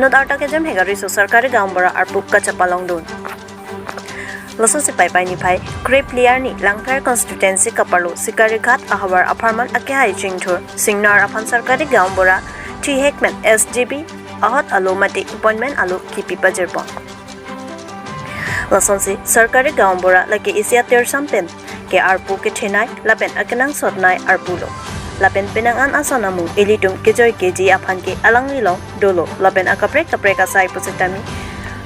Penut arta kejem hegari so sarkari gambara arpuk kachapalong dun. Lason si pai ni pai Grape Liar ni Langfer constituency kaparlo Sikari Ghat ahawar aparman akehai chingthur Singnar apan sarkari gambara T Hekman SGB ahot alu mati appointment alu kipi pajirpon. Lason si sarkari gambara lagi isia ter sampen ke arpu ke thenai lapen akenang sotnai arpulo. Lapen penangan asanamu elitum kejoy keji apan ke alangli long dolo lapen akapre kasai pusitami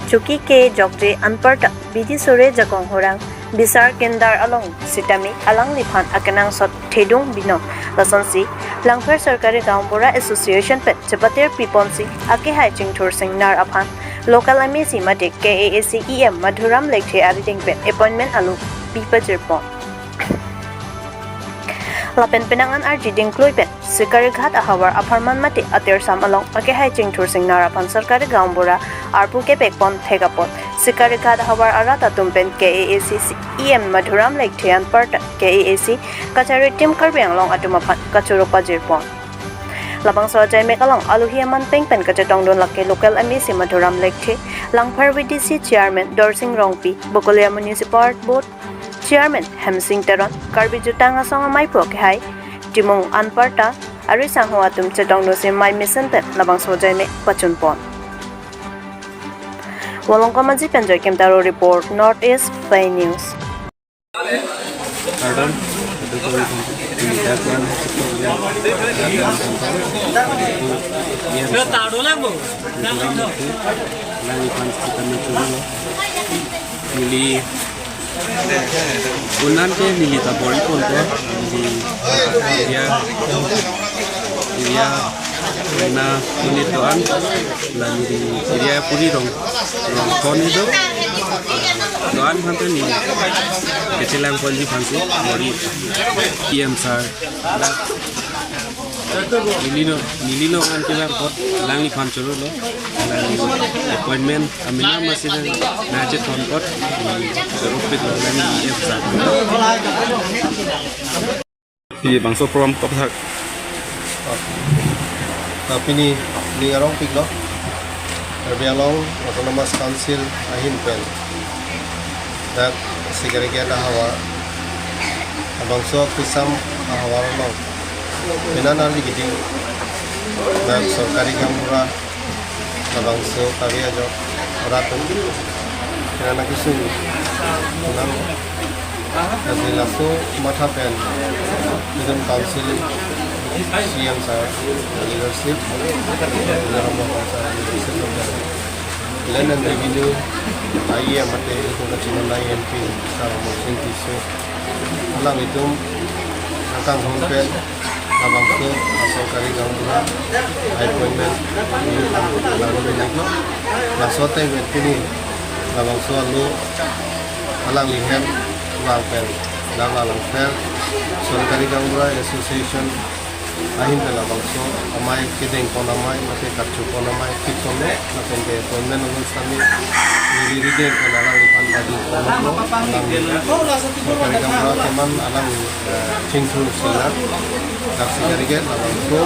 Chuki ke jokje anparta bidi sore jakong horang bisar kendar along sitami alang liphan akenang sot thedung bino lasonsi Langfer sarkari gambara association pet chapater piponsi ake hai chingthur singnar aphan local MEC mate KAAC EM Madhuram Lekhe ading pet appointment alu pipajirpon Lapen penangan arji dingkloi pen Sikari Ghat ahawar aparman mati atir sam along ake hai chingthur singnar aphan sarkari gambara arpu ke pekpon thegapot Sikari Ghat ahawar arata tumpen KAAC EM Madhuram Lekhe anparta KAAC kachari tim karbeng long atumapan kachuro pajirpon Labang Sojai Mekalong Aluhiaman Pengpen Kachatong Don Lake Local MEC Madhuram Lekhe Langfer VDC Chairman Dorsing Rongpi Bokolia Municipal Board Chairman Hemsing Teron Karbi Jutang Asong Amai Prokhai Timong Anparta Ari Sangho Atum Chetong Dosi Mai Mission Pet Labang Sojai Me Pachunpon Walongka Maji Penjoy Kemtaro Report Northeast Play News Pardon? Unan ke ni kita boleh pun tu dia na unit tuan dan dia puri dong kon itu doan hantu ni kecilan polisi fansi dari PM sar nilino kan kita report langi fancuru lo langi appointment amina masih najet konpot serupit lo langi PM sar di bangsa program top tapi ni arong pik lo Erbialong Autonomous Council ahin pen dan Sikari Ghat hawa abangso kisam hawa lo penanan di gidi dan sarkari gambara abangso kami aja ratu penanan kisung unang dan langsung mata pen dengan council CM sir leadership dalam bahasa Land and Revenue IEM mate itu kecilan INP sama mesin tisu alam itu akan hompen abang tu asal kari gambara appointment lalu benakno lasote betini abang tu lalu alang lihat langpen dan langpen sarkari gambara association ahin pela bangso amai kideng konamai mate kachu konamai kitono napen ke appointment অনুষ্ঠানে niliriden kenalang ipan bagi kono sarkari gambara teman alang chingthur sila daksi garige bangso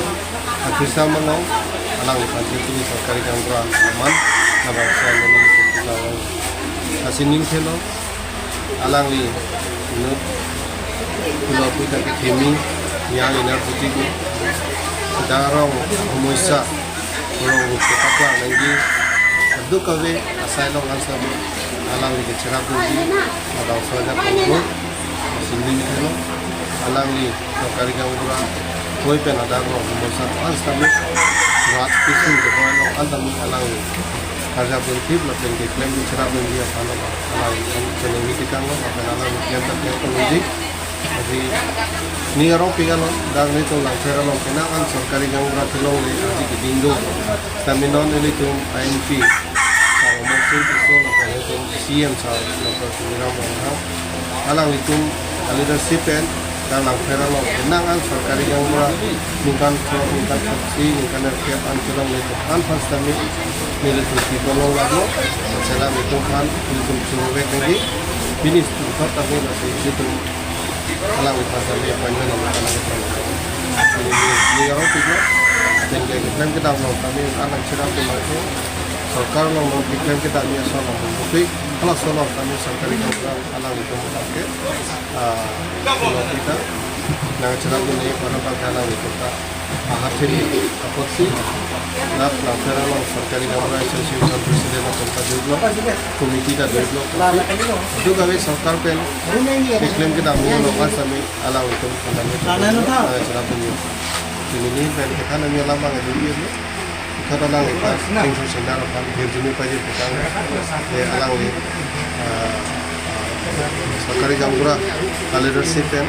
akisa manong alang ipan itu sarkari gambara aman bangso ini kita asinin thelo alang li nut pulau puita ke themi yang ina putih ko darong homoisa orang kepala lagi adu kawe asai long ansam alang li cerap di abang soda ko sinding ko alang li sarkari gambara koi pen ada ko homoisa ansam rat pisun ko no andam alang li karja bertib lapen ke klaim cerap dia kalau alang channel kita kan alang yang teknologi jadi ni arong pigan dang nito Langfer long kenaan sarkari gambara tulong le aji gidindo taminon elitum INP kalau mesin itu lapan itu CM sa lapan sumira mo alang itum leadership dan Langfer long kenaan sarkari gambara bukan saksi bukan rakyat tulong le an pastami militum tulong lago selam itu kan militum survei lagi binis tu tapi masih itu alang pasal apa yang nama alang ini orang tiga dan kita kami anak cerita tu सरकार लोग दिक्कत kita ni soal tapi kalau soal kami सरकारी gamura alang itu mungkin kalau kita nang cerah ini pada pagkalang itu tak hati apoti nak laporan loh सरकारी gamura association presiden atau tempat komite dah develop itu kami सरकार pen iklim kita mungkin lepas kami alang itu kami cerah ini ini pen kita nami alam bang jadi ini kita alang itu tinggal sendiri apa hirjuni pagi kita alang ini सरकारी gamura leadership dan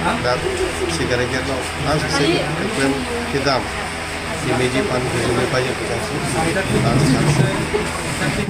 sekarang lo langsung iklim kita image pan hirjuni pagi kita